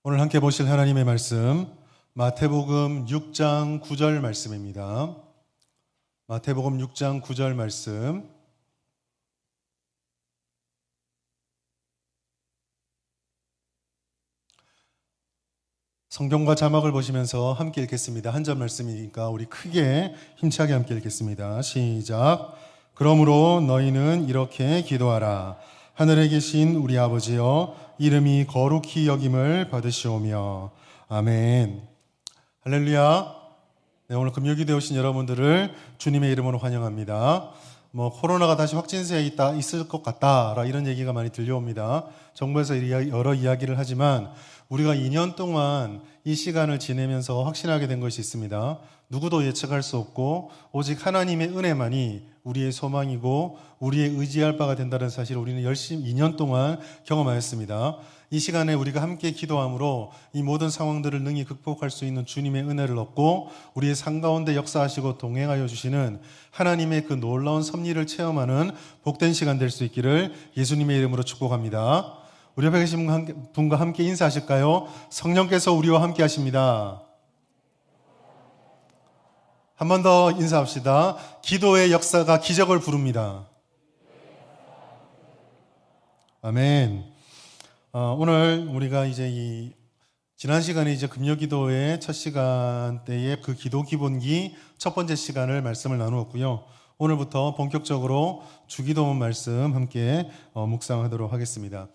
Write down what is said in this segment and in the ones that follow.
오늘 함께 보실 하나님의 말씀 마태복음 6장 9절 말씀입니다. 마태복음 6장 9절 말씀. 성경과 자막을 보시면서 함께 읽겠습니다. 한 절 말씀이니까 우리 크게 힘차게 함께 읽겠습니다. 시작. 그러므로 너희는 이렇게 기도하라. 하늘에 계신 우리 아버지여, 이름이 거룩히 여김을 받으시오며. 아멘. 할렐루야. 네, 오늘 금요기도에 오신 여러분들을 주님의 이름으로 환영합니다. 코로나가 다시 확진세에 있을 것 같다 이런 얘기가 많이 들려옵니다. 정부에서 여러 이야기를 하지만 우리가 2년 동안 이 시간을 지내면서 확신하게 된 것이 있습니다. 누구도 예측할 수 없고 오직 하나님의 은혜만이 우리의 소망이고 우리의 의지할 바가 된다는 사실을 우리는 열심히 2년 동안 경험하였습니다. 이 시간에 우리가 함께 기도함으로 이 모든 상황들을 능히 극복할 수 있는 주님의 은혜를 얻고 우리의 삶 가운데 역사하시고 동행하여 주시는 하나님의 그 놀라운 섭리를 체험하는 복된 시간 될 수 있기를 예수님의 이름으로 축복합니다. 우리 옆에 계신 분과 함께 인사하실까요? 성령께서 우리와 함께 하십니다. 한 번 더 인사합시다. 기도의 역사가 기적을 부릅니다. 아멘. 오늘 우리가 이제 지난 시간에 이제 금요기도의 첫 시간대에 그 기도 기본기 첫 번째 시간을 말씀을 나누었고요. 오늘부터 본격적으로 주기도문 말씀 함께 묵상하도록 하겠습니다.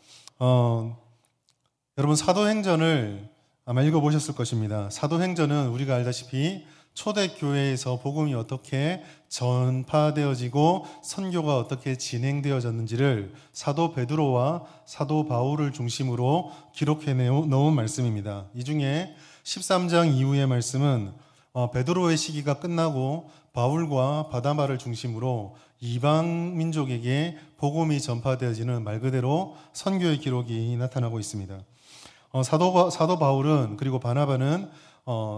여러분 사도행전을 아마 읽어보셨을 것입니다. 사도행전은 우리가 알다시피 초대교회에서 복음이 어떻게 전파되어지고 선교가 어떻게 진행되어졌는지를 사도 베드로와 사도 바울을 중심으로 기록해 놓은 말씀입니다. 이 중에 13장 이후의 말씀은 베드로의 시기가 끝나고 바울과 바나바를 중심으로 이방 민족에게 복음이 전파되어지는 말 그대로 선교의 기록이 나타나고 있습니다. 사도 바울은 그리고 바나바는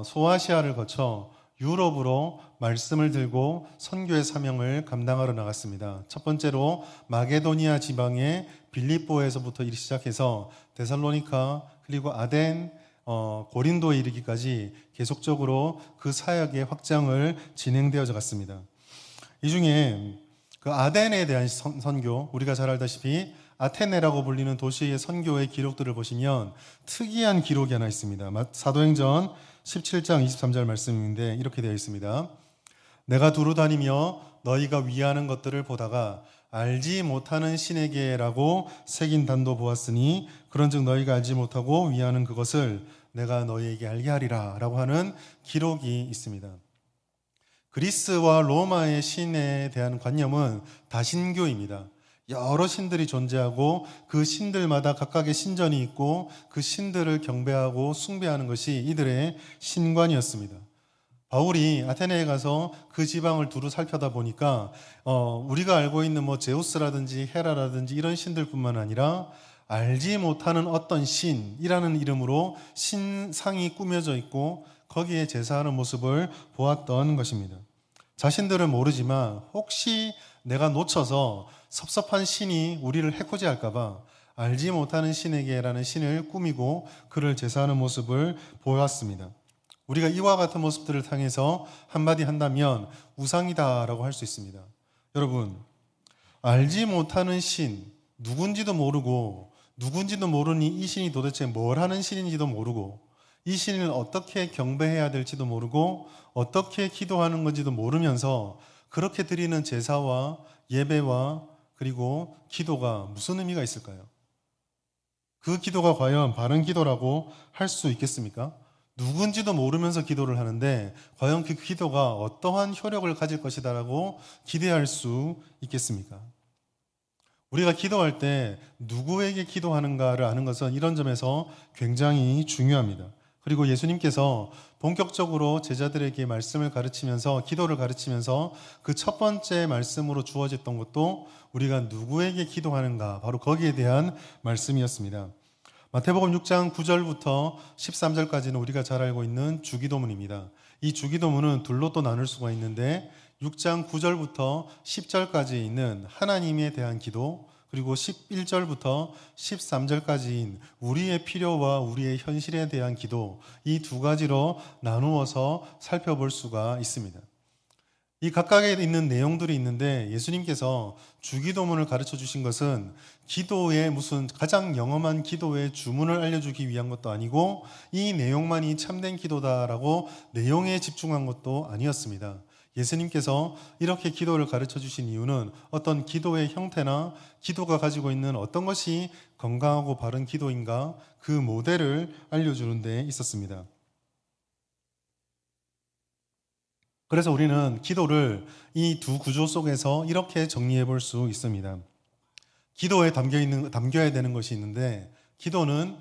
소아시아를 거쳐 유럽으로 말씀을 들고 선교의 사명을 감당하러 나갔습니다. 첫 번째로 마게도니아 지방의 빌립보에서부터 시작해서 데살로니카 그리고 아덴, 고린도에 이르기까지 계속적으로 그 사역의 확장을 진행되어져 갔습니다. 이 중에 그 아덴에 대한 선교, 우리가 잘 알다시피 아테네라고 불리는 도시의 선교의 기록들을 보시면 특이한 기록이 하나 있습니다. 사도행전 17장 23절 말씀인데 이렇게 되어 있습니다. 내가 두루 다니며 너희가 위하는 것들을 보다가 알지 못하는 신에게라고 새긴 단도 보았으니 그런즉 너희가 알지 못하고 위하는 그것을 내가 너희에게 알게 하리라 라고 하는 기록이 있습니다. 그리스와 로마의 신에 대한 관념은 다신교입니다. 여러 신들이 존재하고 그 신들마다 각각의 신전이 있고 그 신들을 경배하고 숭배하는 것이 이들의 신관이었습니다. 바울이 아테네에 가서 그 지방을 두루 살펴다 보니까 우리가 알고 있는 제우스라든지 헤라라든지 이런 신들뿐만 아니라 알지 못하는 어떤 신이라는 이름으로 신상이 꾸며져 있고 거기에 제사하는 모습을 보았던 것입니다. 자신들은 모르지만 혹시 내가 놓쳐서 섭섭한 신이 우리를 해코지할까 봐 알지 못하는 신에게라는 신을 꾸미고 그를 제사하는 모습을 보았습니다. 우리가 이와 같은 모습들을 통해서 한마디 한다면 우상이다라고 할 수 있습니다. 여러분, 알지 못하는 신, 누군지도 모르고 누군지도 모르니 이 신이 도대체 뭘 하는 신인지도 모르고 이 신을 어떻게 경배해야 될지도 모르고 어떻게 기도하는 건지도 모르면서 그렇게 드리는 제사와 예배와 그리고 기도가 무슨 의미가 있을까요? 그 기도가 과연 바른 기도라고 할 수 있겠습니까? 누군지도 모르면서 기도를 하는데 과연 그 기도가 어떠한 효력을 가질 것이다라고 기대할 수 있겠습니까? 우리가 기도할 때 누구에게 기도하는가를 아는 것은 이런 점에서 굉장히 중요합니다. 그리고 예수님께서 본격적으로 제자들에게 말씀을 가르치면서 기도를 가르치면서 그 첫 번째 말씀으로 주어졌던 것도 우리가 누구에게 기도하는가 바로 거기에 대한 말씀이었습니다. 마태복음 6장 9절부터 13절까지는 우리가 잘 알고 있는 주기도문입니다. 이 주기도문은 둘로 또 나눌 수가 있는데 6장 9절부터 10절까지 있는 하나님에 대한 기도, 그리고 11절부터 13절까지인 우리의 필요와 우리의 현실에 대한 기도, 이 두 가지로 나누어서 살펴볼 수가 있습니다. 이 각각에 있는 내용들이 있는데 예수님께서 주기도문을 가르쳐 주신 것은 기도의 무슨 가장 영험한 기도의 주문을 알려주기 위한 것도 아니고 이 내용만이 참된 기도다라고 내용에 집중한 것도 아니었습니다. 예수님께서 이렇게 기도를 가르쳐 주신 이유는 어떤 기도의 형태나 기도가 가지고 있는 어떤 것이 건강하고 바른 기도인가 그 모델을 알려주는 데 있었습니다. 그래서 우리는 기도를 이 두 구조 속에서 이렇게 정리해 볼 수 있습니다. 기도에 담겨야 되는 것이 있는데, 기도는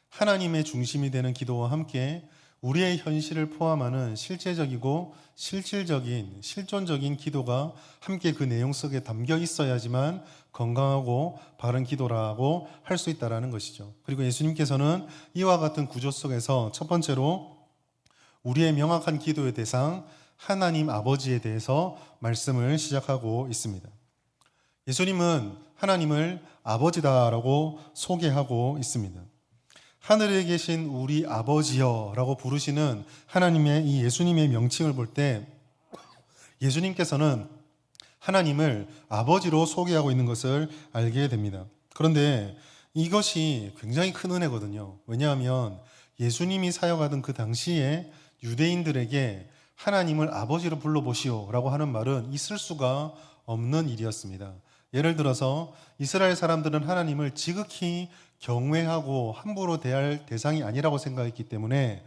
하나님의 중심이 되는 기도와 함께 우리의 현실을 포함하는 실제적이고 실질적인, 실존적인 기도가 함께 그 내용 속에 담겨 있어야지만 건강하고 바른 기도라고 할 수 있다는 것이죠. 그리고 예수님께서는 이와 같은 구조 속에서 첫 번째로 우리의 명확한 기도의 대상, 하나님 아버지에 대해서 말씀을 시작하고 있습니다. 예수님은 하나님을 아버지다라고 소개하고 있습니다. 하늘에 계신 우리 아버지여라고 부르시는 하나님의 이 예수님의 명칭을 볼 때 예수님께서는 하나님을 아버지로 소개하고 있는 것을 알게 됩니다. 그런데 이것이 굉장히 큰 은혜거든요. 왜냐하면 예수님이 사역하던 그 당시에 유대인들에게 하나님을 아버지로 불러보시오라고 하는 말은 있을 수가 없는 일이었습니다. 예를 들어서 이스라엘 사람들은 하나님을 지극히 경외하고 함부로 대할 대상이 아니라고 생각했기 때문에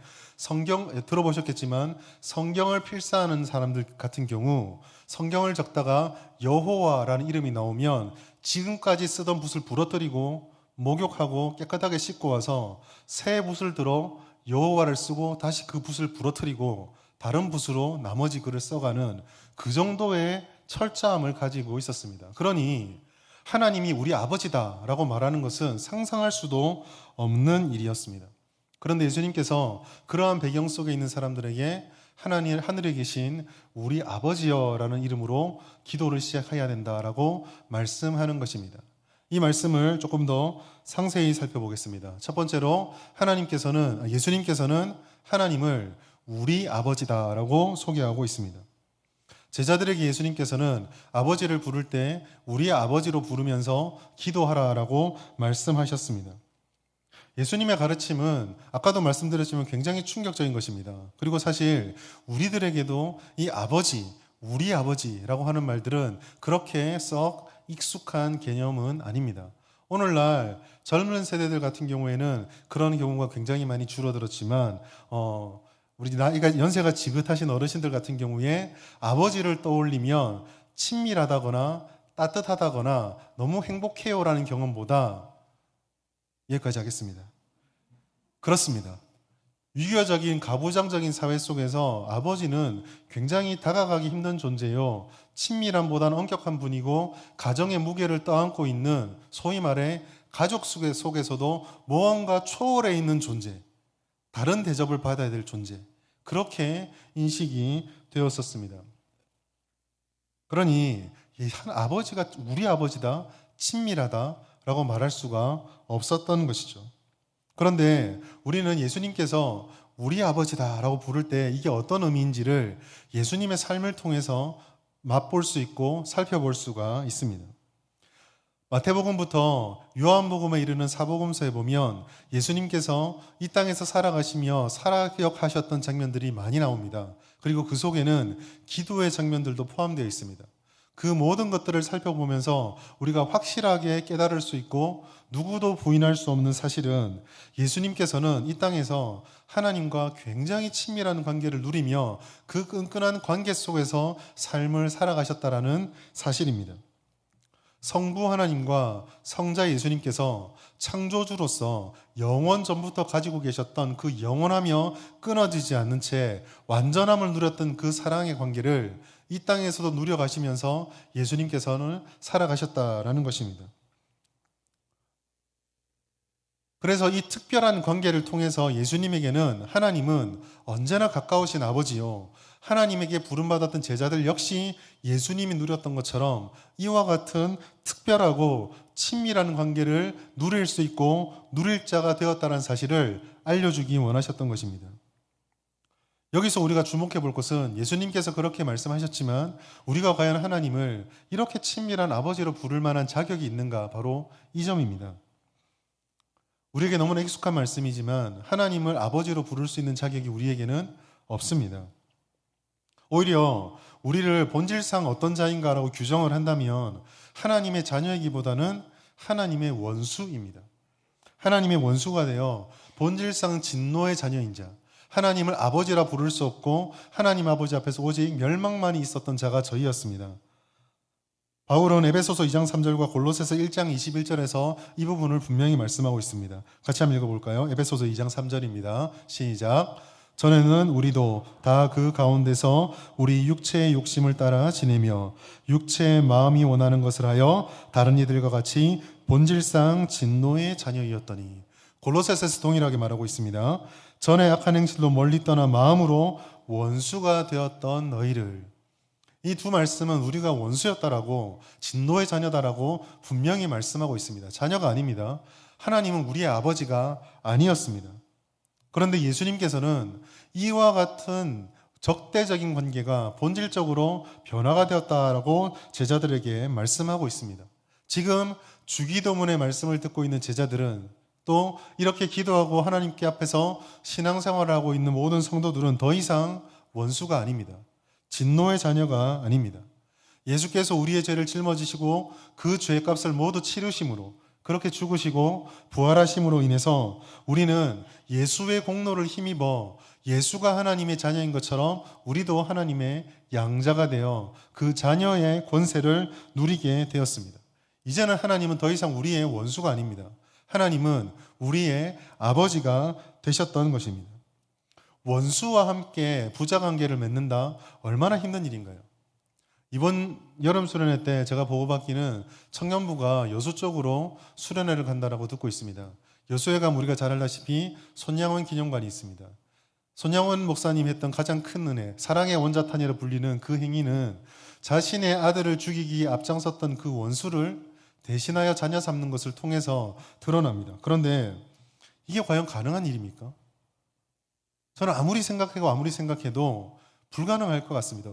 들어보셨겠지만 성경을 필사하는 사람들 같은 경우 성경을 적다가 여호와라는 이름이 나오면 지금까지 쓰던 붓을 부러뜨리고 목욕하고 깨끗하게 씻고 와서 새 붓을 들어 여호와를 쓰고 다시 그 붓을 부러뜨리고 다른 붓으로 나머지 글을 써가는 그 정도의 철저함을 가지고 있었습니다. 그러니 하나님이 우리 아버지다라고 말하는 것은 상상할 수도 없는 일이었습니다. 그런데 예수님께서 그러한 배경 속에 있는 사람들에게 하나님 하늘에 계신 우리 아버지여라는 이름으로 기도를 시작해야 된다라고 말씀하는 것입니다. 이 말씀을 조금 더 상세히 살펴보겠습니다. 첫 번째로 예수님께서는 하나님을 우리 아버지다라고 소개하고 있습니다. 제자들에게 예수님께서는 아버지를 부를 때 우리 아버지로 부르면서 기도하라라고 말씀하셨습니다. 예수님의 가르침은 아까도 말씀드렸지만 굉장히 충격적인 것입니다. 그리고 사실 우리들에게도 이 아버지, 우리 아버지라고 하는 말들은 그렇게 썩 익숙한 개념은 아닙니다. 오늘날 젊은 세대들 같은 경우에는 그런 경우가 굉장히 많이 줄어들었지만 우리 연세가 지긋하신 어르신들 같은 경우에 아버지를 떠올리면 친밀하다거나 따뜻하다거나 너무 행복해요라는 경험보다 여기까지 하겠습니다. 그렇습니다. 유교적인 가부장적인 사회 속에서 아버지는 굉장히 다가가기 힘든 존재요. 친밀함보다는 엄격한 분이고 가정의 무게를 떠안고 있는 소위 말해 가족 속에서도 무언가 초월해 있는 존재, 다른 대접을 받아야 될 존재, 그렇게 인식이 되었었습니다. 그러니 아버지가 우리 아버지다, 친밀하다라고 말할 수가 없었던 것이죠. 그런데 우리는 예수님께서 우리 아버지다라고 부를 때 이게 어떤 의미인지를 예수님의 삶을 통해서 맛볼 수 있고 살펴볼 수가 있습니다. 마태복음부터 요한복음에 이르는 사복음서에 보면 예수님께서 이 땅에서 살아가시며 사역하셨던 장면들이 많이 나옵니다. 그리고 그 속에는 기도의 장면들도 포함되어 있습니다. 그 모든 것들을 살펴보면서 우리가 확실하게 깨달을 수 있고 누구도 부인할 수 없는 사실은 예수님께서는 이 땅에서 하나님과 굉장히 친밀한 관계를 누리며 그 끈끈한 관계 속에서 삶을 살아가셨다라는 사실입니다. 성부 하나님과 성자 예수님께서 창조주로서 영원 전부터 가지고 계셨던 그 영원하며 끊어지지 않는 채 완전함을 누렸던 그 사랑의 관계를 이 땅에서도 누려가시면서 예수님께서는 살아가셨다라는 것입니다. 그래서 이 특별한 관계를 통해서 예수님에게는 하나님은 언제나 가까우신 아버지요, 하나님에게 부름받았던 제자들 역시 예수님이 누렸던 것처럼 이와 같은 특별하고 친밀한 관계를 누릴 수 있고 누릴 자가 되었다는 사실을 알려주기 원하셨던 것입니다. 여기서 우리가 주목해 볼 것은 예수님께서 그렇게 말씀하셨지만 우리가 과연 하나님을 이렇게 친밀한 아버지로 부를 만한 자격이 있는가? 바로 이 점입니다. 우리에게 너무나 익숙한 말씀이지만 하나님을 아버지로 부를 수 있는 자격이 우리에게는 없습니다. 오히려 우리를 본질상 어떤 자인가라고 규정을 한다면 하나님의 자녀이기보다는 하나님의 원수입니다. 하나님의 원수가 되어 본질상 진노의 자녀인 자, 하나님을 아버지라 부를 수 없고 하나님 아버지 앞에서 오직 멸망만이 있었던 자가 저희였습니다. 바울은 에베소서 2장 3절과 골로새서 1장 21절에서 이 부분을 분명히 말씀하고 있습니다. 같이 한번 읽어볼까요? 에베소서 2장 3절입니다. 시작. 전에는 우리도 다 그 가운데서 우리 육체의 욕심을 따라 지내며 육체의 마음이 원하는 것을 하여 다른 이들과 같이 본질상 진노의 자녀이었더니, 골로새서에서 동일하게 말하고 있습니다. 전에 악한 행실로 멀리 떠나 마음으로 원수가 되었던 너희를. 이 두 말씀은 우리가 원수였다라고, 진노의 자녀다라고 분명히 말씀하고 있습니다. 자녀가 아닙니다. 하나님은 우리의 아버지가 아니었습니다. 그런데 예수님께서는 이와 같은 적대적인 관계가 본질적으로 변화가 되었다라고 제자들에게 말씀하고 있습니다. 지금 주기도문의 말씀을 듣고 있는 제자들은, 또 이렇게 기도하고 하나님께 앞에서 신앙생활을 하고 있는 모든 성도들은 더 이상 원수가 아닙니다. 진노의 자녀가 아닙니다. 예수께서 우리의 죄를 짊어지시고 그 죄값을 모두 치르심으로, 그렇게 죽으시고 부활하심으로 인해서 우리는 예수의 공로를 힘입어 예수가 하나님의 자녀인 것처럼 우리도 하나님의 양자가 되어 그 자녀의 권세를 누리게 되었습니다. 이제는 하나님은 더 이상 우리의 원수가 아닙니다. 하나님은 우리의 아버지가 되셨던 것입니다. 원수와 함께 부자관계를 맺는다, 얼마나 힘든 일인가요? 이번 여름 수련회 때 제가 보고받기는 청년부가 여수 쪽으로 수련회를 간다라고 듣고 있습니다. 여수에 가면 우리가 잘 알다시피 손양원 기념관이 있습니다. 손양원 목사님이 했던 가장 큰 은혜, 사랑의 원자탄이라 불리는 그 행위는 자신의 아들을 죽이기에 앞장섰던 그 원수를 대신하여 자녀 삼는 것을 통해서 드러납니다. 그런데 이게 과연 가능한 일입니까? 저는 아무리 생각해도 불가능할 것 같습니다.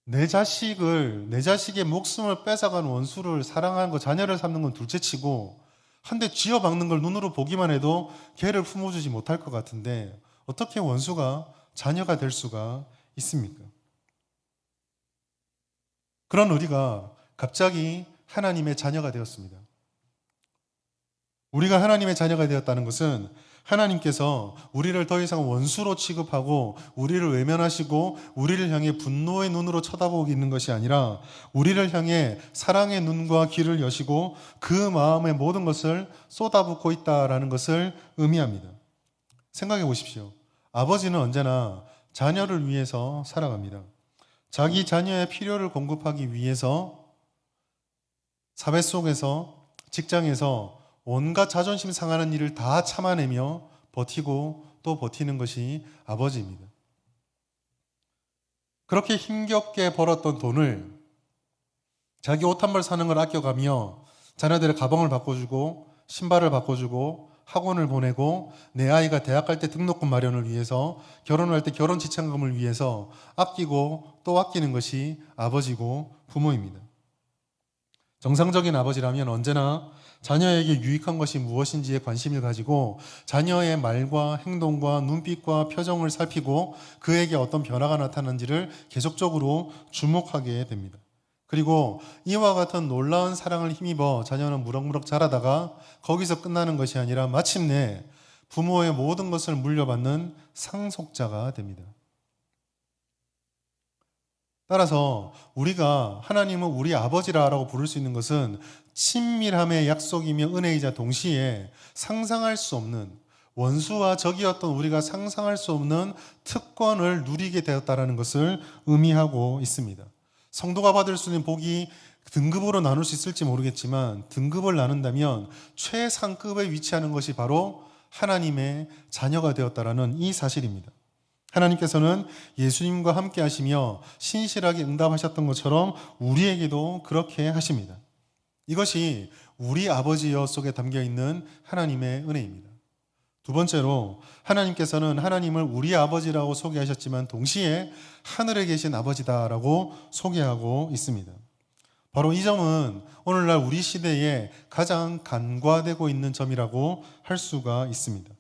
내 자식의 목숨을 뺏어간 원수를 사랑하는 것, 자녀를 삼는 건 둘째치고 한 대 쥐어박는 걸 눈으로 보기만 해도 걔를 품어주지 못할 것 같은데 어떻게 원수가 자녀가 될 수가 있습니까? 그런 우리가 갑자기 하나님의 자녀가 되었습니다. 우리가 하나님의 자녀가 되었다는 것은 하나님께서 우리를 더 이상 원수로 취급하고 우리를 외면하시고 우리를 향해 분노의 눈으로 쳐다보고 있는 것이 아니라 우리를 향해 사랑의 눈과 귀를 여시고 그 마음의 모든 것을 쏟아붓고 있다라는 것을 의미합니다. 생각해 보십시오. 아버지는 언제나 자녀를 위해서 살아갑니다. 자기 자녀의 필요를 공급하기 위해서 사회 속에서, 직장에서 온갖 자존심 상하는 일을 다 참아내며 버티고 또 버티는 것이 아버지입니다. 그렇게 힘겹게 벌었던 돈을 자기 옷 한 벌 사는 걸 아껴가며 자녀들의 가방을 바꿔주고 신발을 바꿔주고 학원을 보내고 내 아이가 대학 갈 때 등록금 마련을 위해서, 결혼할 때 결혼 지참금을 위해서 아끼고 또 아끼는 것이 아버지고 부모입니다. 정상적인 아버지라면 언제나 자녀에게 유익한 것이 무엇인지에 관심을 가지고 자녀의 말과 행동과 눈빛과 표정을 살피고 그에게 어떤 변화가 나타나는지를 계속적으로 주목하게 됩니다. 그리고 이와 같은 놀라운 사랑을 힘입어 자녀는 무럭무럭 자라다가 거기서 끝나는 것이 아니라 마침내 부모의 모든 것을 물려받는 상속자가 됩니다. 따라서 우리가 하나님은 우리 아버지라고 부를 수 있는 것은 친밀함의 약속이며 은혜이자 동시에 상상할 수 없는, 원수와 적이었던 우리가 상상할 수 없는 특권을 누리게 되었다는 것을 의미하고 있습니다. 성도가 받을 수 있는 복이 등급으로 나눌 수 있을지 모르겠지만 등급을 나눈다면 최상급에 위치하는 것이 바로 하나님의 자녀가 되었다라는 이 사실입니다. 하나님께서는 예수님과 함께 하시며 신실하게 응답하셨던 것처럼 우리에게도 그렇게 하십니다. 이것이 우리 아버지여 속에 담겨 있는 하나님의 은혜입니다. 두 번째로 하나님께서는 하나님을 우리 아버지라고 소개하셨지만 동시에 하늘에 계신 아버지다라고 소개하고 있습니다. 바로 이 점은 오늘날 우리 시대에 가장 간과되고 있는 점이라고 할 수가 있습니다.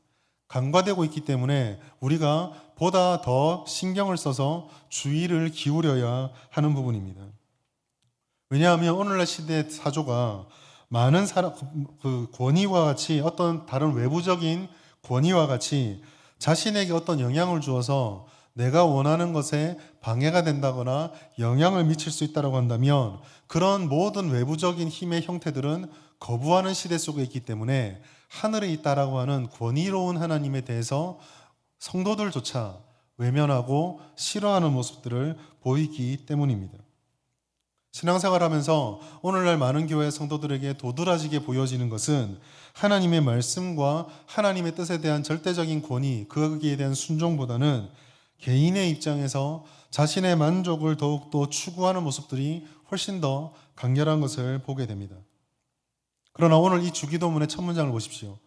간과되고 있기 때문에 우리가 보다 더 신경을 써서 주의를 기울여야 하는 부분입니다. 왜냐하면 오늘날 시대의 사조가 많은 그 권위와 같이 어떤 다른 외부적인 권위와 같이 자신에게 어떤 영향을 주어서 내가 원하는 것에 방해가 된다거나 영향을 미칠 수 있다고 한다면 그런 모든 외부적인 힘의 형태들은 거부하는 시대 속에 있기 때문에 하늘에 있다라고 하는 권위로운 하나님에 대해서 성도들조차 외면하고 싫어하는 모습들을 보이기 때문입니다. 신앙생활하면서 오늘날 많은 교회 성도들에게 도드라지게 보여지는 것은 하나님의 말씀과 하나님의 뜻에 대한 절대적인 권위, 거기에 대한 순종보다는 개인의 입장에서 자신의 만족을 더욱더 추구하는 모습들이 훨씬 더 강렬한 것을 보게 됩니다. 그러나 오늘 이 주기도문의 첫 문장을 보십시오.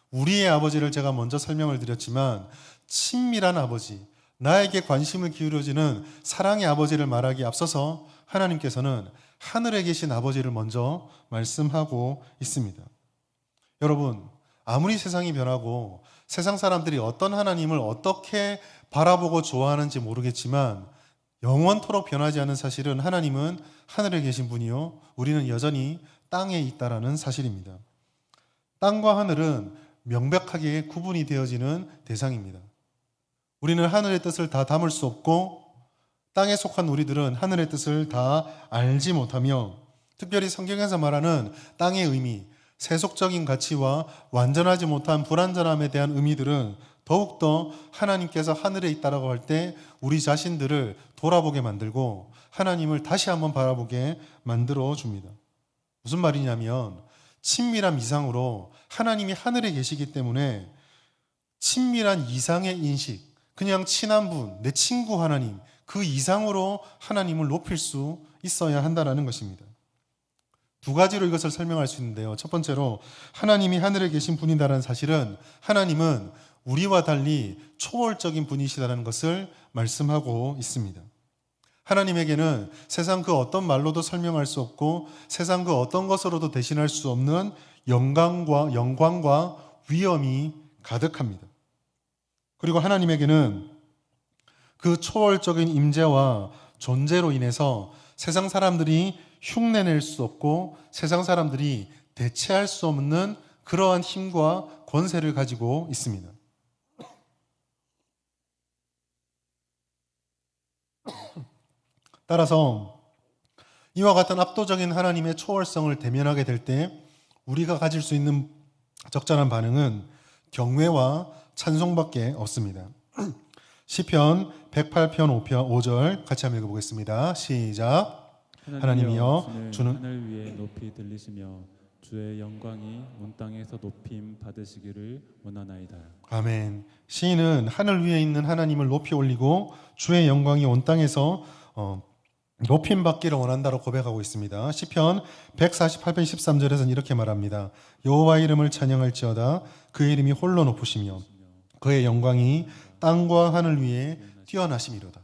우리의 아버지를 제가 먼저 설명을 드렸지만 친밀한 아버지, 나에게 관심을 기울여지는 사랑의 아버지를 말하기에 앞서서 하나님께서는 하늘에 계신 아버지를 먼저 말씀하고 있습니다. 여러분, 아무리 세상이 변하고 세상 사람들이 어떤 하나님을 어떻게 바라보고 좋아하는지 모르겠지만 영원토록 변하지 않은 사실은 하나님은 하늘에 계신 분이요, 우리는 여전히 땅에 있다라는 사실입니다. 땅과 하늘은 명백하게 구분이 되어지는 대상입니다. 우리는 하늘의 뜻을 다 담을 수 없고 땅에 속한 우리들은 하늘의 뜻을 다 알지 못하며 특별히 성경에서 말하는 땅의 의미, 세속적인 가치와 완전하지 못한 불완전함에 대한 의미들은 더욱더 하나님께서 하늘에 있다라고 할 때 우리 자신들을 돌아보게 만들고 하나님을 다시 한번 바라보게 만들어 줍니다. 무슨 말이냐면 친밀함 이상으로 하나님이 하늘에 계시기 때문에 친밀한 이상의 인식, 그냥 친한 분, 내 친구 하나님, 그 이상으로 하나님을 높일 수 있어야 한다는 것입니다. 두 가지로 이것을 설명할 수 있는데요. 첫 번째로 하나님이 하늘에 계신 분이다라는 사실은 하나님은 우리와 달리 초월적인 분이시다는 것을 말씀하고 있습니다. 하나님에게는 세상 그 어떤 말로도 설명할 수 없고 세상 그 어떤 것으로도 대신할 수 없는 영광과 위엄이 가득합니다. 그리고 하나님에게는 그 초월적인 임재와 존재로 인해서 세상 사람들이 흉내낼 수 없고 세상 사람들이 대체할 수 없는 그러한 힘과 권세를 가지고 있습니다. 따라서 이와 같은 압도적인 하나님의 초월성을 대면하게 될 때 우리가 가질 수 있는 적절한 반응은 경외와 찬송밖에 없습니다. 시편 108편 5절 같이 한번 읽어보겠습니다. 시작. 하나님이여 주는 하늘 위에 높이 들리시며 주의 영광이 온 땅에서 높임 받으시기를 원하나이다. 아멘. 시인은 하늘 위에 있는 하나님을 높이 올리고 주의 영광이 온 땅에서 높임 받기를 원한다고 고백하고 있습니다. 시편 148편 13절에서는 이렇게 말합니다. 여호와 이름을 찬양할지어다. 그의 이름이 홀로 높으시며 그의 영광이 땅과 하늘 위에 뛰어나심이로다.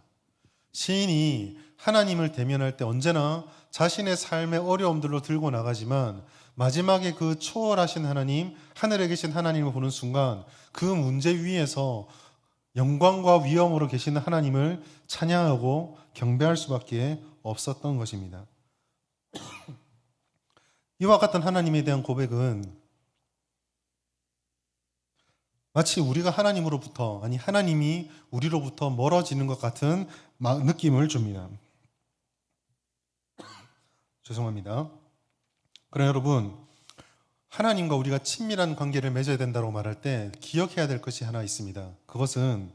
시인이 하나님을 대면할 때 언제나 자신의 삶의 어려움들로 들고 나가지만 마지막에 그 초월하신 하나님, 하늘에 계신 하나님을 보는 순간 그 문제 위에서 영광과 위엄으로 계시는 하나님을 찬양하고 경배할 수밖에 없었던 것입니다. 이와 같은 하나님에 대한 고백은 마치 우리가 하나님으로부터, 아니 하나님이 우리로부터 멀어지는 것 같은 느낌을 줍니다. 죄송합니다. 그러나 여러분, 하나님과 우리가 친밀한 관계를 맺어야 된다고 말할 때 기억해야 될 것이 하나 있습니다. 그것은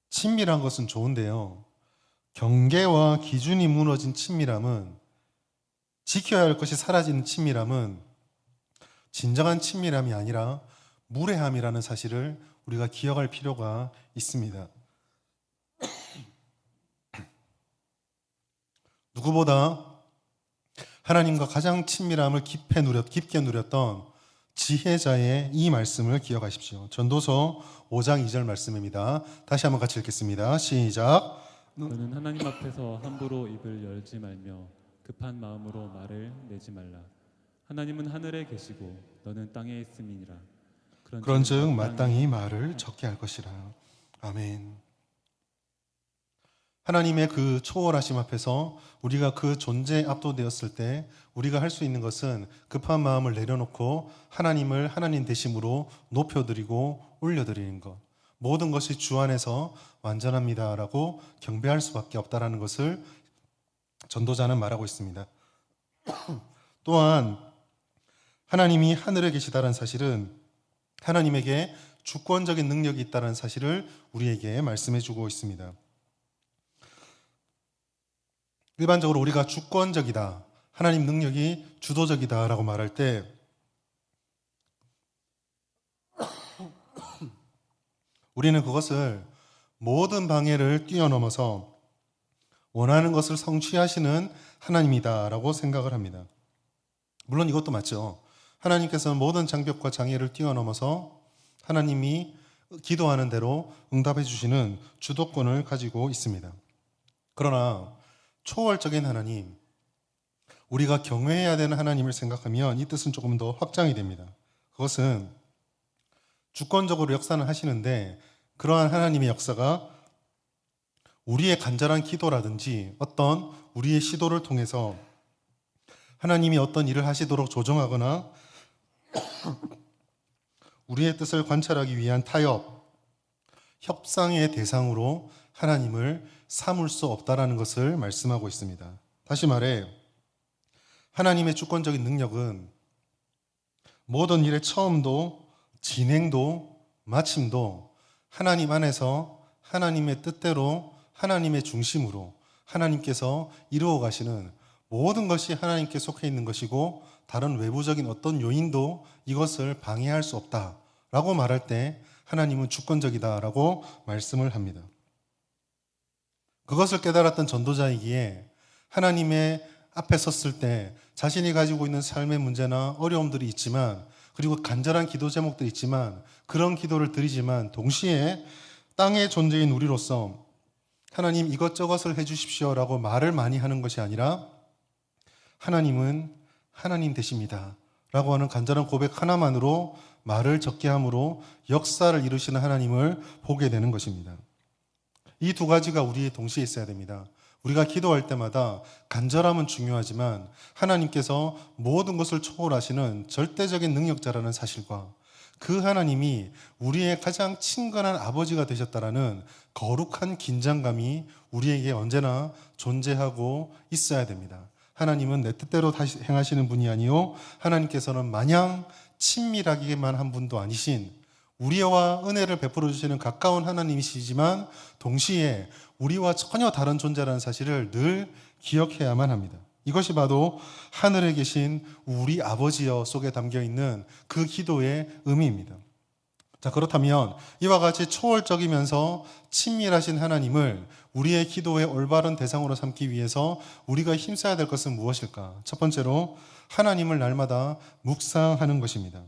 친밀한 것은 좋은데요, 경계와 기준이 무너진 친밀함은, 지켜야 할 것이 사라지는 친밀함은 진정한 친밀함이 아니라 무례함이라는 사실을 우리가 기억할 필요가 있습니다. 누구보다 하나님과 가장 친밀함을 깊게 누렸던 지혜자의 이 말씀을 기억하십시오. 전도서 5장 2절 말씀입니다. 다시 한번 같이 읽겠습니다. 시작. 너는 하나님 앞에서 함부로 입을 열지 말며 급한 마음으로 말을 내지 말라. 하나님은 하늘에 계시고 너는 땅에 있음이니라. 그런즉 마땅히 말을 적게 할 것이라. 아멘. 하나님의 그 초월하심 앞에서 우리가 그 존재에 압도되었을 때 우리가 할 수 있는 것은 급한 마음을 내려놓고 하나님을 하나님 되심으로 높여드리고 올려드리는 것. 모든 것이 주 안에서 완전합니다라고 경배할 수밖에 없다라는 것을 전도자는 말하고 있습니다. 또한 하나님이 하늘에 계시다는 사실은 하나님에게 주권적인 능력이 있다는 사실을 우리에게 말씀해 주고 있습니다. 일반적으로 우리가 주권적이다, 하나님 능력이 주도적이다라고 말할 때 우리는 그것을 모든 방해를 뛰어넘어서 원하는 것을 성취하시는 하나님이다라고 생각을 합니다. 물론 이것도 맞죠. 하나님께서는 모든 장벽과 장애를 뛰어넘어서 하나님이 기도하는 대로 응답해 주시는 주도권을 가지고 있습니다. 그러나 초월적인 하나님, 우리가 경외해야 되는 하나님을 생각하면 이 뜻은 조금 더 확장이 됩니다. 그것은 주권적으로 역사는 하시는데 그러한 하나님의 역사가 우리의 간절한 기도라든지 어떤 우리의 시도를 통해서 하나님이 어떤 일을 하시도록 조정하거나 우리의 뜻을 관찰하기 위한 타협, 협상의 대상으로 하나님을 삼을 수 없다라는 것을 말씀하고 있습니다. 다시 말해 하나님의 주권적인 능력은 모든 일의 처음도 진행도 마침도 하나님 안에서 하나님의 뜻대로 하나님의 중심으로 하나님께서 이루어 가시는 모든 것이 하나님께 속해 있는 것이고 다른 외부적인 어떤 요인도 이것을 방해할 수 없다라고 말할 때 하나님은 주권적이다라고 말씀을 합니다. 그것을 깨달았던 전도자이기에 하나님의 앞에 섰을 때 자신이 가지고 있는 삶의 문제나 어려움들이 있지만 그리고 간절한 기도 제목들이 있지만 그런 기도를 드리지만 동시에 땅의 존재인 우리로서 하나님 이것저것을 해주십시오라고 말을 많이 하는 것이 아니라 하나님은 하나님 되십니다 라고 하는 간절한 고백 하나만으로 말을 적게 함으로 역사를 이루시는 하나님을 보게 되는 것입니다. 이 두 가지가 우리의 동시에 있어야 됩니다. 우리가 기도할 때마다 간절함은 중요하지만 하나님께서 모든 것을 초월하시는 절대적인 능력자라는 사실과 그 하나님이 우리의 가장 친근한 아버지가 되셨다라는 거룩한 긴장감이 우리에게 언제나 존재하고 있어야 됩니다. 하나님은 내 뜻대로 다시 행하시는 분이 아니요 하나님께서는 마냥 친밀하기만 한 분도 아니신 우리와 은혜를 베풀어 주시는 가까운 하나님이시지만 동시에 우리와 전혀 다른 존재라는 사실을 늘 기억해야만 합니다. 이것이 바로 하늘에 계신 우리 아버지여 속에 담겨 있는 그 기도의 의미입니다. 자, 그렇다면 이와 같이 초월적이면서 친밀하신 하나님을 우리의 기도의 올바른 대상으로 삼기 위해서 우리가 힘써야 될 것은 무엇일까? 첫 번째로 하나님을 날마다 묵상하는 것입니다.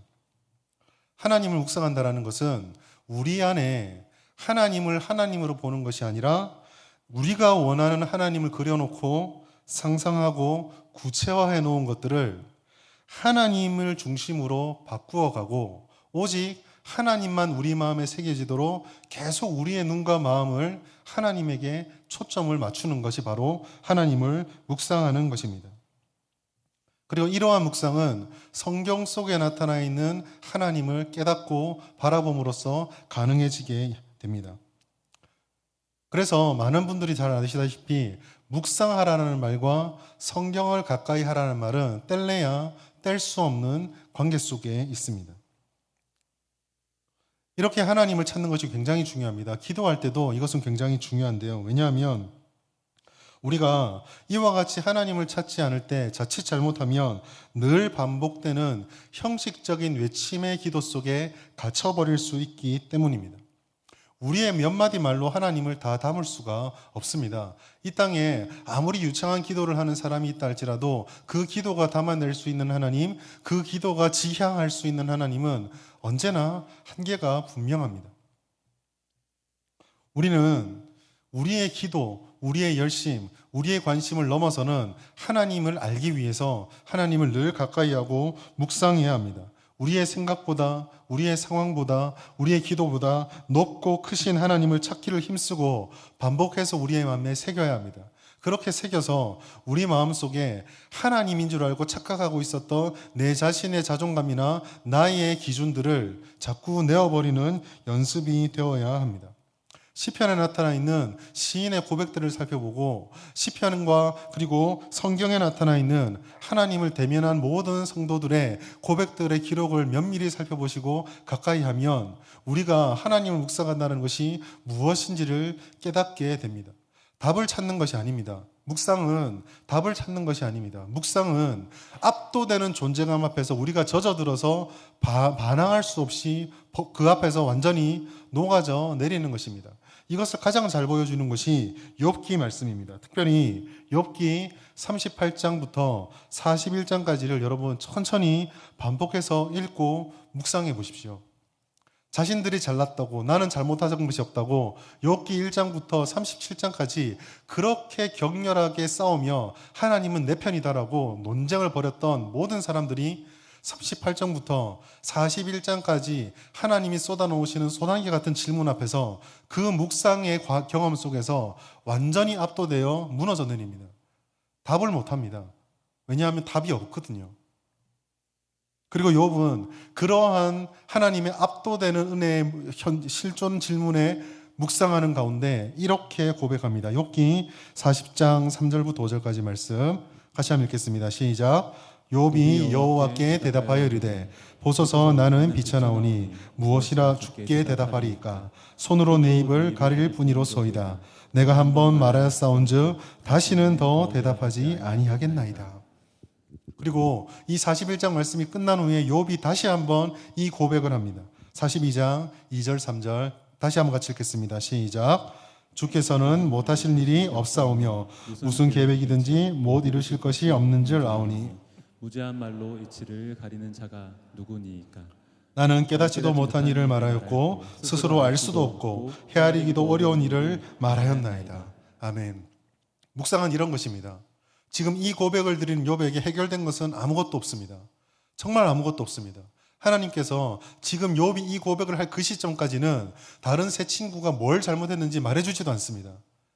하나님을 묵상한다는 것은 우리 안에 하나님을 하나님으로 보는 것이 아니라 우리가 원하는 하나님을 그려놓고 상상하고 구체화해 놓은 것들을 하나님을 중심으로 바꾸어가고 오직 하나님만 우리 마음에 새겨지도록 계속 우리의 눈과 마음을 하나님에게 초점을 맞추는 것이 바로 하나님을 묵상하는 것입니다. 그리고 이러한 묵상은 성경 속에 나타나 있는 하나님을 깨닫고 바라봄으로써 가능해지게 됩니다. 그래서 많은 분들이 잘 아시다시피 묵상하라는 말과 성경을 가까이 하라는 말은 뗄래야 뗄 수 없는 관계 속에 있습니다. 이렇게 하나님을 찾는 것이 굉장히 중요합니다. 기도할 때도 이것은 굉장히 중요한데요. 왜냐하면 우리가 이와 같이 하나님을 찾지 않을 때 자칫 잘못하면 늘 반복되는 형식적인 외침의 기도 속에 갇혀버릴 수 있기 때문입니다. 우리의 몇 마디 말로 하나님을 다 담을 수가 없습니다. 이 땅에 아무리 유창한 기도를 하는 사람이 있다 할지라도 그 기도가 담아낼 수 있는 하나님, 그 기도가 지향할 수 있는 하나님은 언제나 한계가 분명합니다. 우리는 우리의 기도, 우리의 열심, 우리의 관심을 넘어서는 하나님을 알기 위해서 하나님을 늘 가까이 하고 묵상해야 합니다. 우리의 생각보다, 우리의 상황보다, 우리의 기도보다 높고 크신 하나님을 찾기를 힘쓰고 반복해서 우리의 마음에 새겨야 합니다. 그렇게 새겨서 우리 마음속에 하나님인 줄 알고 착각하고 있었던 내 자신의 자존감이나 나의 기준들을 자꾸 내어버리는 연습이 되어야 합니다. 시편에 나타나 있는 시인의 고백들을 살펴보고 시편과 그리고 성경에 나타나 있는 하나님을 대면한 모든 성도들의 고백들의 기록을 면밀히 살펴보시고 가까이 하면 우리가 하나님을 묵상한다는 것이 무엇인지를 깨닫게 됩니다. 답을 찾는 것이 아닙니다. 묵상은 답을 찾는 것이 아닙니다. 묵상은 압도되는 존재감 앞에서 우리가 젖어들어서 반항할 수 없이 그 앞에서 완전히 녹아져 내리는 것입니다. 이것을 가장 잘 보여주는 것이 욥기 말씀입니다. 특별히 욥기 38장부터 41장까지를 여러분 천천히 반복해서 읽고 묵상해 보십시오. 자신들이 잘났다고, 나는 잘못한 것이 없다고 욥기 1장부터 37장까지 그렇게 격렬하게 싸우며 하나님은 내 편이다라고 논쟁을 벌였던 모든 사람들이 38장부터 41장까지 하나님이 쏟아놓으시는 소나기 같은 질문 앞에서 그 묵상의 경험 속에서 완전히 압도되어 무너져 내립니다. 답을 못합니다. 왜냐하면 답이 없거든요. 그리고 욥은 그러한 하나님의 압도되는 은혜의 실존 질문에 묵상하는 가운데 이렇게 고백합니다. 욥기 40장 3절부터 5절까지 말씀 같이 한번 읽겠습니다. 시작. 욥이 여호와께 대답하여 이르되 보소서 나는 비천하오니 무엇이라 주께 대답하리이까. 손으로 내 입을 가릴 뿐이로소이다. 내가 한번 말하였사온즉 다시는 더 대답하지 아니하겠나이다. 그리고 이 41장 말씀이 끝난 후에 욥이 다시 한번 이 고백을 합니다. 42장 2절 3절 다시 한번 같이 읽겠습니다. 시작. 주께서는 못하실 일이 없사오며 무슨 계획이든지 못 이루실 것이 없는 줄 아오니 무죄한 말로 이치를 가리는 자가 누구니이까. 나는 깨닫지도 못한 일을 말하였고 스스로 알 수도 없고 헤아리기도 어려운 일을 말하였나이다. 아멘. 묵상은 이런 것입니다. 지금 이 고백을 드린 욥에게 해결된 것은 아무것도 없습니다. 정말 아무것도 없습니다. 하나님께서 지금 욥이 이 고백을 할 그 시점까지는 다른 세 친구가 뭘 잘못했는지 말해주지도 않습니다.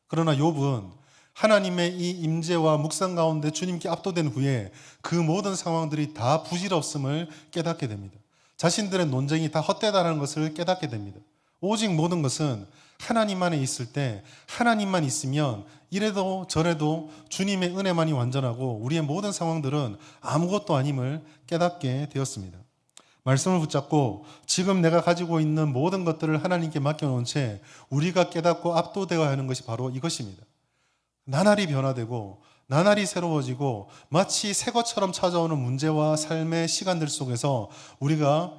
그러나 욥은 하나님의 이 임재와 묵상 가운데 주님께 압도된 후에 그 모든 상황들이 다 부질없음을 깨닫게 됩니다. 자신들의 논쟁이 다 헛되다는 것을 깨닫게 됩니다. 오직 모든 것은 하나님 안에 있을 때 하나님만 있으면 이래도 저래도 주님의 은혜만이 완전하고 우리의 모든 상황들은 아무것도 아님을 깨닫게 되었습니다. 말씀을 붙잡고 지금 내가 가지고 있는 모든 것들을 하나님께 맡겨놓은 채 우리가 깨닫고 압도되어야 하는 것이 바로 이것입니다. 나날이 변화되고 나날이 새로워지고 마치 새 것처럼 찾아오는 문제와 삶의 시간들 속에서 우리가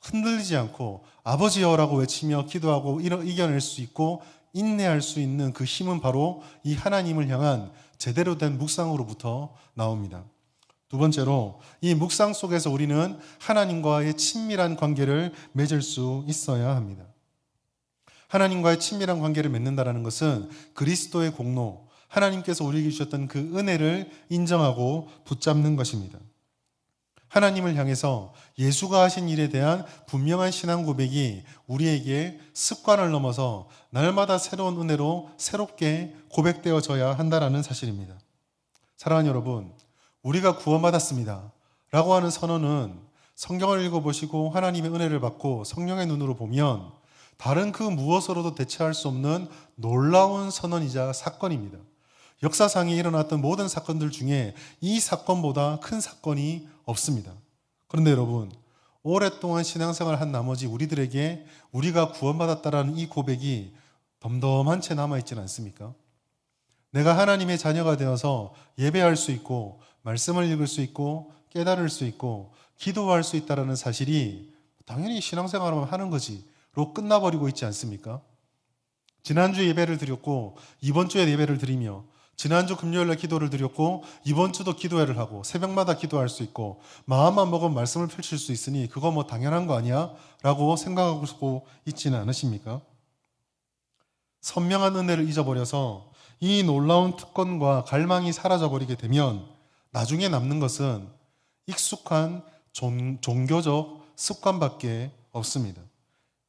흔들리지 않고 아버지여라고 외치며 기도하고 이겨낼 수 있고 인내할 수 있는 그 힘은 바로 이 하나님을 향한 제대로 된 묵상으로부터 나옵니다. 두 번째로 이 묵상 속에서 우리는 하나님과의 친밀한 관계를 맺을 수 있어야 합니다. 하나님과의 친밀한 관계를 맺는다는 것은 그리스도의 공로, 하나님께서 우리에게 주셨던 그 은혜를 인정하고 붙잡는 것입니다. 하나님을 향해서 예수가 하신 일에 대한 분명한 신앙 고백이 우리에게 습관을 넘어서 날마다 새로운 은혜로 새롭게 고백되어져야 한다는 사실입니다. 사랑하는 여러분, 우리가 구원받았습니다 라고 하는 선언은 성경을 읽어보시고 하나님의 은혜를 받고 성령의 눈으로 보면 다른 그 무엇으로도 대체할 수 없는 놀라운 선언이자 사건입니다. 역사상에 일어났던 모든 사건들 중에 이 사건보다 큰 사건이 없습니다. 그런데 여러분, 오랫동안 신앙생활을 한 나머지 우리들에게 우리가 구원받았다라는 이 고백이 덤덤한 채 남아있지는 않습니까? 내가 하나님의 자녀가 되어서 예배할 수 있고 말씀을 읽을 수 있고 깨달을 수 있고 기도할 수 있다는 사실이 당연히 신앙생활을 하는 거지로 끝나버리고 있지 않습니까? 지난주 예배를 드렸고 이번 주에 예배를 드리며 지난주 금요일에 기도를 드렸고 이번 주도 기도회를 하고 새벽마다 기도할 수 있고 마음만 먹으면 말씀을 펼칠 수 있으니 그거 뭐 당연한 거 아니야? 라고 생각하고 있지는 않으십니까? 선명한 은혜를 잊어버려서 이 놀라운 특권과 갈망이 사라져버리게 되면 나중에 남는 것은 익숙한 종교적 습관밖에 없습니다.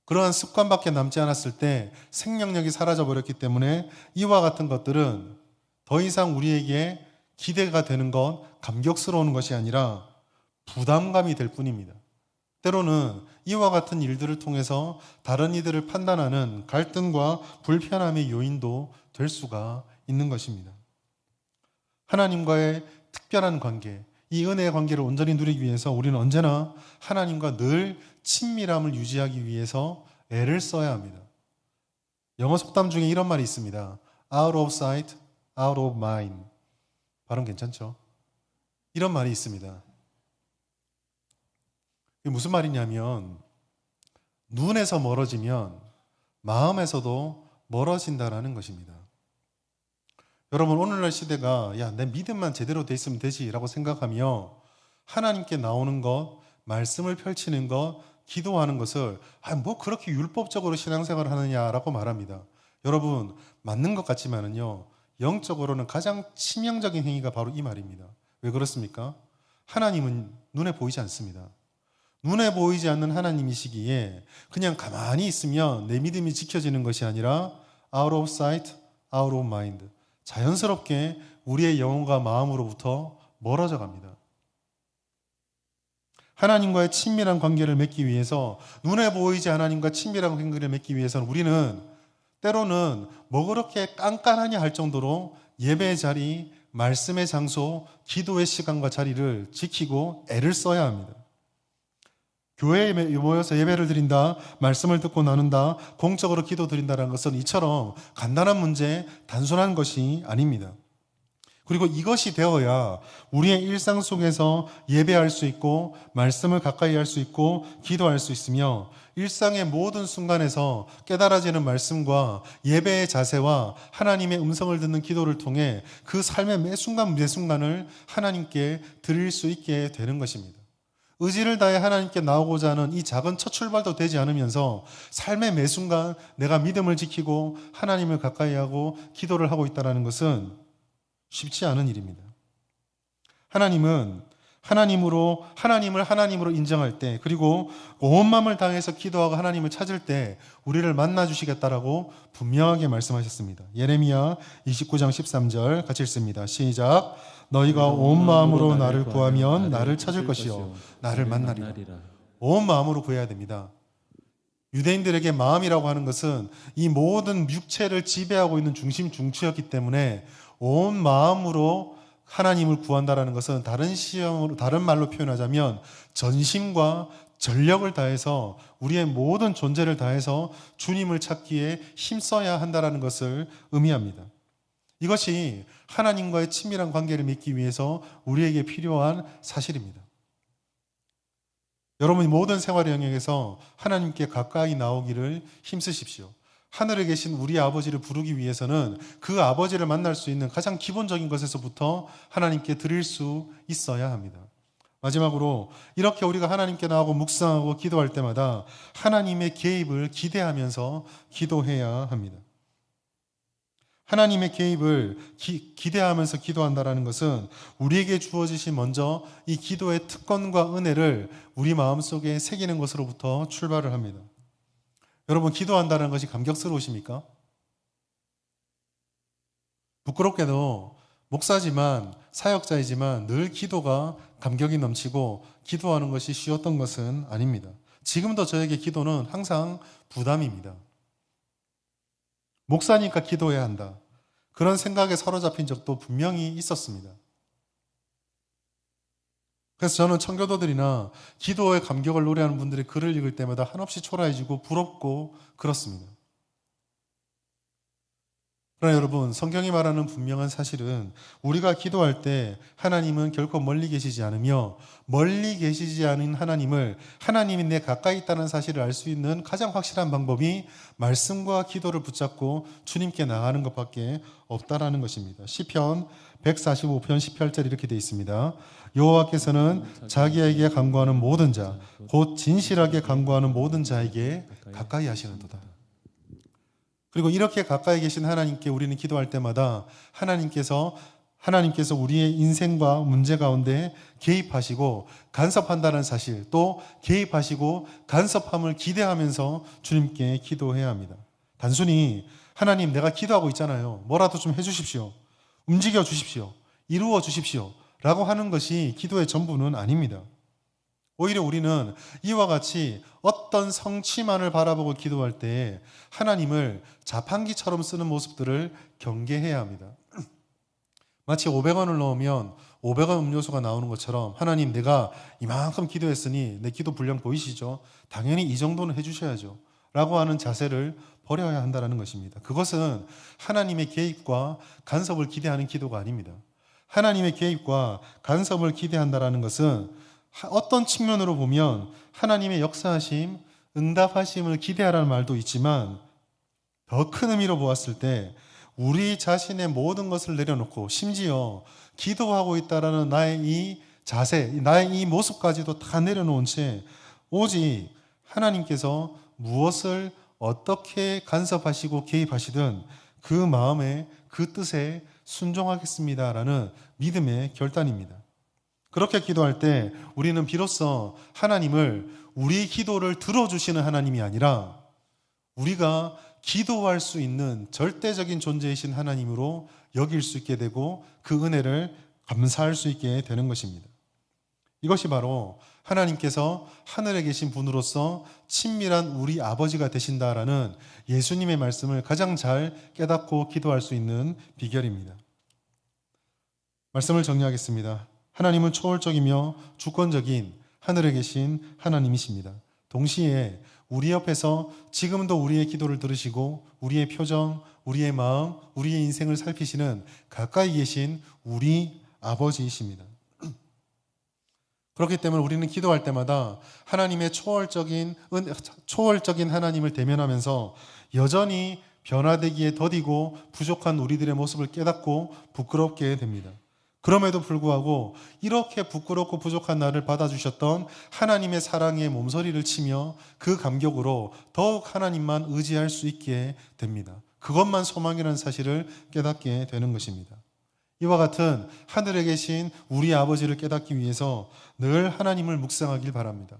그러한 습관밖에 남지 않았을 때 생명력이 사라져버렸기 때문에 이와 같은 것들은 더 이상 우리에게 기대가 되는 것, 감격스러운 것이 아니라 부담감이 될 뿐입니다. 때로는 이와 같은 일들을 통해서 다른 이들을 판단하는 갈등과 불편함의 요인도 될 수가 있는 것입니다. 하나님과의 특별한 관계, 이 은혜의 관계를 온전히 누리기 위해서 우리는 언제나 하나님과 늘 친밀함을 유지하기 위해서 애를 써야 합니다. 영어 속담 중에 이런 말이 있습니다. Out of sight, out of mind. 발음 괜찮죠? 이런 말이 있습니다. 이게 무슨 말이냐면 눈에서 멀어지면 마음에서도 멀어진다라는 것입니다. 여러분, 오늘날 시대가 야, 내 믿음만 제대로 돼 있으면 되지라고 생각하며 하나님께 나오는 것, 말씀을 펼치는 것, 기도하는 것을 뭐 그렇게 율법적으로 신앙생활을 하느냐라고 말합니다. 여러분, 맞는 것 같지만은요, 영적으로는 가장 치명적인 행위가 바로 이 말입니다. 왜 그렇습니까? 하나님은 눈에 보이지 않습니다. 눈에 보이지 않는 하나님이시기에 그냥 가만히 있으면 내 믿음이 지켜지는 것이 아니라 out of sight, out of mind. 자연스럽게 우리의 영혼과 마음으로부터 멀어져 갑니다. 하나님과의 친밀한 관계를 맺기 위해서, 눈에 보이지 하나님과 친밀한 관계를 맺기 위해서는 우리는 때로는 뭐 그렇게 깐깐하냐 할 정도로 예배의 자리, 말씀의 장소, 기도의 시간과 자리를 지키고 애를 써야 합니다. 교회에 모여서 예배를 드린다, 말씀을 듣고 나눈다, 공적으로 기도 드린다는 것은 이처럼 간단한 문제, 단순한 것이 아닙니다. 그리고 이것이 되어야 우리의 일상 속에서 예배할 수 있고 말씀을 가까이 할 수 있고 기도할 수 있으며 일상의 모든 순간에서 깨달아지는 말씀과 예배의 자세와 하나님의 음성을 듣는 기도를 통해 그 삶의 매 순간 매 순간을 하나님께 드릴 수 있게 되는 것입니다. 의지를 다해 하나님께 나오고자 하는 이 작은 첫 출발도 되지 않으면서 삶의 매 순간 내가 믿음을 지키고 하나님을 가까이 하고 기도를 하고 있다는 것은 쉽지 않은 일입니다. 하나님은 하나님을 하나님으로 인정할 때, 그리고 온 마음을 다해서 기도하고 하나님을 찾을 때 우리를 만나 주시겠다라고 분명하게 말씀하셨습니다. 예레미야 29장 13절 같이 읽습니다. 시작. 너희가 온 마음으로 나를 구하면 나를 찾을 것이요 나를 만나리라. 온 마음으로 구해야 됩니다. 유대인들에게 마음이라고 하는 것은 이 모든 육체를 지배하고 있는 중심이었기 때문에 온 마음으로 하나님을 구한다라는 것은 다른 말로 표현하자면 전심과 전력을 다해서 우리의 모든 존재를 다해서 주님을 찾기에 힘써야 한다라는 것을 의미합니다. 이것이 하나님과의 친밀한 관계를 맺기 위해서 우리에게 필요한 사실입니다. 여러분이 모든 생활의 영역에서 하나님께 가까이 나오기를 힘쓰십시오. 하늘에 계신 우리 아버지를 부르기 위해서는 그 아버지를 만날 수 있는 가장 기본적인 것에서부터 하나님께 드릴 수 있어야 합니다. 마지막으로 이렇게 우리가 하나님께 나오고 묵상하고 기도할 때마다 하나님의 개입을 기대하면서 기도해야 합니다. 하나님의 개입을 기대하면서 기도한다는 것은 우리에게 주어지신 먼저 이 기도의 특권과 은혜를 우리 마음속에 새기는 것으로부터 출발을 합니다. 여러분, 기도한다는 것이 감격스러우십니까? 부끄럽게도 목사지만 사역자이지만 늘 기도가 감격이 넘치고 기도하는 것이 쉬웠던 것은 아닙니다. 지금도 저에게 기도는 항상 부담입니다. 목사니까 기도해야 한다. 그런 생각에 사로잡힌 적도 분명히 있었습니다. 그래서 저는 청교도들이나 기도의 감격을 노래하는 분들의 글을 읽을 때마다 한없이 초라해지고 부럽고 그렇습니다. 그러나 여러분, 성경이 말하는 분명한 사실은 우리가 기도할 때 하나님은 결코 멀리 계시지 않으며, 멀리 계시지 않은 하나님을, 하나님이 내 가까이 있다는 사실을 알 수 있는 가장 확실한 방법이 말씀과 기도를 붙잡고 주님께 나가는 것밖에 없다라는 것입니다. 시편 145편 18절 이렇게 되어 있습니다. 여호와께서는 자기에게 간구하는 모든 자, 곧 진실하게 간구하는 모든 자에게 가까이 하시는도다. 그리고 이렇게 가까이 계신 하나님께 우리는 기도할 때마다 하나님께서 우리의 인생과 문제 가운데 개입하시고 간섭한다는 사실, 또 개입하시고 간섭함을 기대하면서 주님께 기도해야 합니다. 단순히 하나님, 내가 기도하고 있잖아요, 뭐라도 좀 해주십시오, 움직여 주십시오, 이루어 주십시오 라고 하는 것이 기도의 전부는 아닙니다. 오히려 우리는 이와 같이 어떤 성취만을 바라보고 기도할 때 하나님을 자판기처럼 쓰는 모습들을 경계해야 합니다. 마치 500원을 넣으면 500원 음료수가 나오는 것처럼, 하나님, 내가 이만큼 기도했으니 내 기도 분량 보이시죠? 당연히 이 정도는 해주셔야죠 라고 하는 자세를 버려야 한다는 것입니다. 그것은 하나님의 개입과 간섭을 기대하는 기도가 아닙니다. 하나님의 개입과 간섭을 기대한다는 것은 어떤 측면으로 보면 하나님의 역사하심, 응답하심을 기대하라는 말도 있지만, 더 큰 의미로 보았을 때 우리 자신의 모든 것을 내려놓고 심지어 기도하고 있다라는 나의 이 자세, 나의 이 모습까지도 다 내려놓은 채 오직 하나님께서 무엇을 어떻게 간섭하시고 개입하시든 그 마음에, 그 뜻에 순종하겠습니다라는 믿음의 결단입니다. 그렇게 기도할 때 우리는 비로소 하나님을, 우리 기도를 들어주시는 하나님이 아니라 우리가 기도할 수 있는 절대적인 존재이신 하나님으로 여길 수 있게 되고 그 은혜를 감사할 수 있게 되는 것입니다. 이것이 바로 하나님께서 하늘에 계신 분으로서 친밀한 우리 아버지가 되신다라는 예수님의 말씀을 가장 잘 깨닫고 기도할 수 있는 비결입니다. 말씀을 정리하겠습니다. 하나님은 초월적이며 주권적인 하늘에 계신 하나님이십니다. 동시에 우리 옆에서 지금도 우리의 기도를 들으시고 우리의 표정, 우리의 마음, 우리의 인생을 살피시는 가까이 계신 우리 아버지이십니다. 그렇기 때문에 우리는 기도할 때마다 하나님의 초월적인 하나님을 대면하면서 여전히 변화되기에 더디고 부족한 우리들의 모습을 깨닫고 부끄럽게 됩니다. 그럼에도 불구하고 이렇게 부끄럽고 부족한 나를 받아주셨던 하나님의 사랑의 몸서리를 치며 그 감격으로 더욱 하나님만 의지할 수 있게 됩니다. 그것만 소망이라는 사실을 깨닫게 되는 것입니다. 이와 같은 하늘에 계신 우리 아버지를 깨닫기 위해서 늘 하나님을 묵상하길 바랍니다.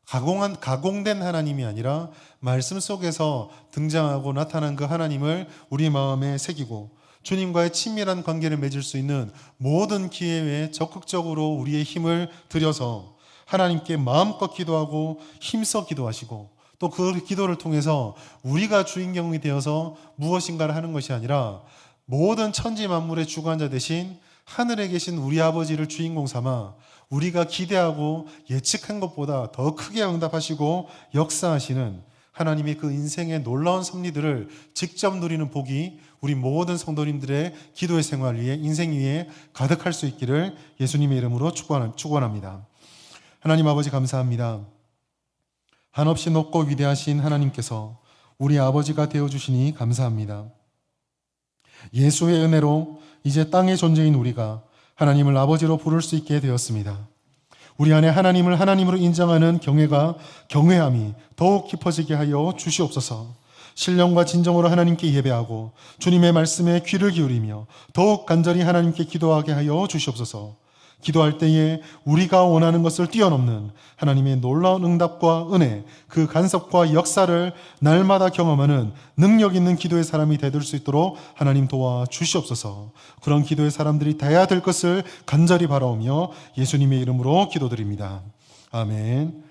가공된 하나님이 아니라 말씀 속에서 등장하고 나타난 그 하나님을 우리 마음에 새기고 주님과의 친밀한 관계를 맺을 수 있는 모든 기회에 적극적으로 우리의 힘을 들여서 하나님께 마음껏 기도하고 힘써 기도하시고, 또 그 기도를 통해서 우리가 주인공이 되어서 무엇인가를 하는 것이 아니라 모든 천지 만물의 주관자 대신 하늘에 계신 우리 아버지를 주인공 삼아 우리가 기대하고 예측한 것보다 더 크게 응답하시고 역사하시는 하나님의 그 인생의 놀라운 섭리들을 직접 누리는 복이 우리 모든 성도님들의 기도의 생활 위에, 인생 위에 가득할 수 있기를 예수님의 이름으로 축원합니다. 하나님 아버지, 감사합니다. 한없이 높고 위대하신 하나님께서 우리 아버지가 되어주시니 감사합니다. 예수의 은혜로 이제 땅의 존재인 우리가 하나님을 아버지로 부를 수 있게 되었습니다. 우리 안에 하나님을 하나님으로 인정하는 경외함이 더욱 깊어지게 하여 주시옵소서. 신령과 진정으로 하나님께 예배하고 주님의 말씀에 귀를 기울이며 더욱 간절히 하나님께 기도하게 하여 주시옵소서. 기도할 때에 우리가 원하는 것을 뛰어넘는 하나님의 놀라운 응답과 은혜, 그 간섭과 역사를 날마다 경험하는 능력 있는 기도의 사람이 되들 수 있도록 하나님 도와주시옵소서. 그런 기도의 사람들이 돼야 될 것을 간절히 바라오며 예수님의 이름으로 기도드립니다. 아멘.